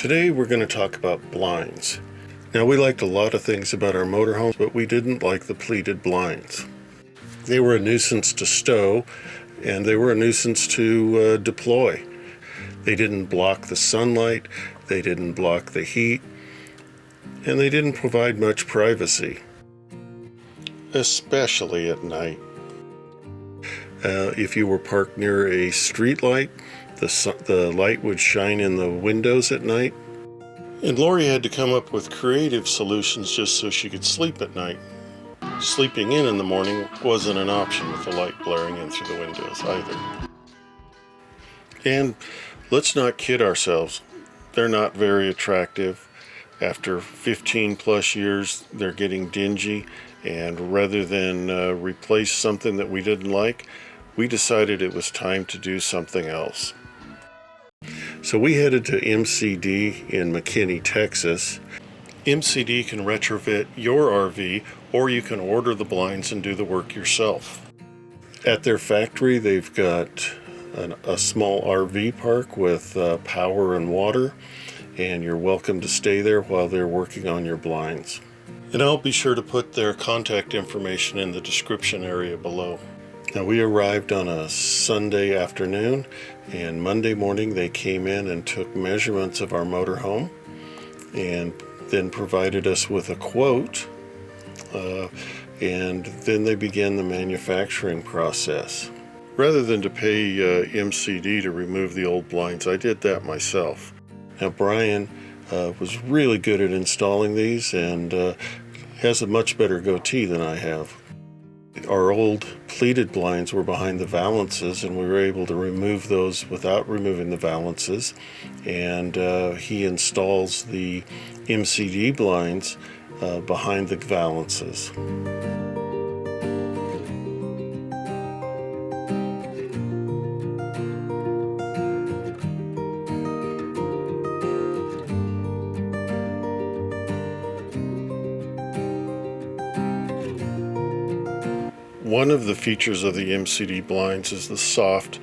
Today we're going to talk about blinds. Now, we liked a lot of things about our motorhomes, but we didn't like the pleated blinds. They were a nuisance to stow, and they were a nuisance to deploy. They didn't block the sunlight, they didn't block the heat, and they didn't provide much privacy, especially at night. If you were parked near a street light, the light would shine in the windows at night. And Lori had to come up with creative solutions just so she could sleep at night. Sleeping in the morning wasn't an option with the light blaring in through the windows either. And let's not kid ourselves, they're not very attractive. After 15 plus years, they're getting dingy, and rather than replace something that we didn't like, we decided it was time to do something else. So we headed to MCD in McKinney, Texas. MCD can retrofit your RV, or you can order the blinds and do the work yourself. At their factory, they've got a small RV park with power and water, and you're welcome to stay there while they're working on your blinds. And I'll be sure to put their contact information in the description area below. Now, we arrived on a Sunday afternoon, and Monday morning they came in and took measurements of our motorhome and then provided us with a quote, and then they began the manufacturing process. Rather than to pay MCD to remove the old blinds, I did that myself. Now, Brian was really good at installing these and has a much better goatee than I have. Our old pleated blinds were behind the valances, and we were able to remove those without removing the valances. And he installs the MCD blinds behind the valances. One of the features of the MCD blinds is the soft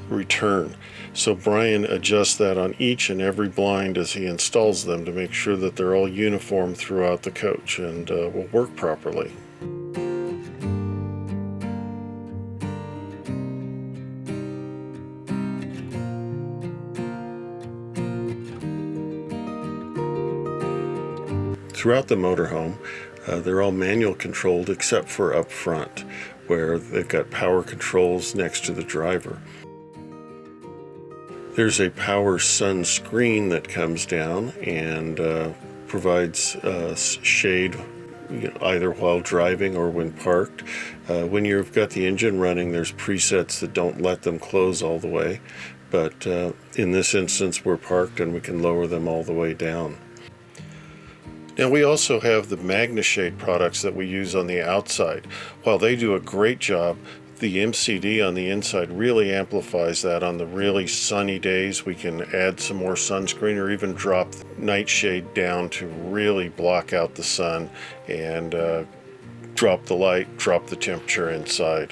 return. So Brian adjusts that on each and every blind as he installs them to make sure that they're all uniform throughout the coach and will work properly. Throughout the motorhome, they're all manual controlled except for up front, where they've got power controls next to the driver. There's a power sun screen that comes down and provides shade, either while driving or when parked. When you've got the engine running, there's presets that don't let them close all the way, but in this instance we're parked and we can lower them all the way down. Now, we also have the MagnaShade products that we use on the outside. While they do a great job, the MCD on the inside really amplifies that. On the really sunny days, we can add some more sunscreen or even drop the nightshade down to really block out the sun and drop the light, drop the temperature inside.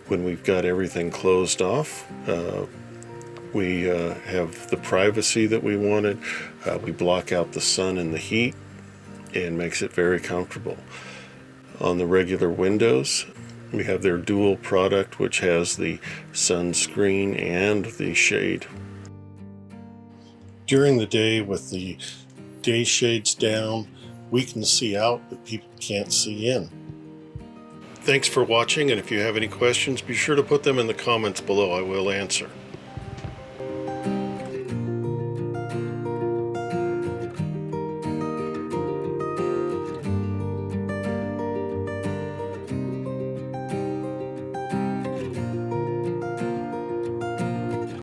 When we've got everything closed off, we have the privacy that we wanted. We block out the sun and the heat and makes it very comfortable. On the regular windows, we have their dual product, which has the sunscreen and the shade. During the day, with the day shades down, we can see out, but people can't see in. Thanks for watching, and if you have any questions, be sure to put them in the comments below. I will answer.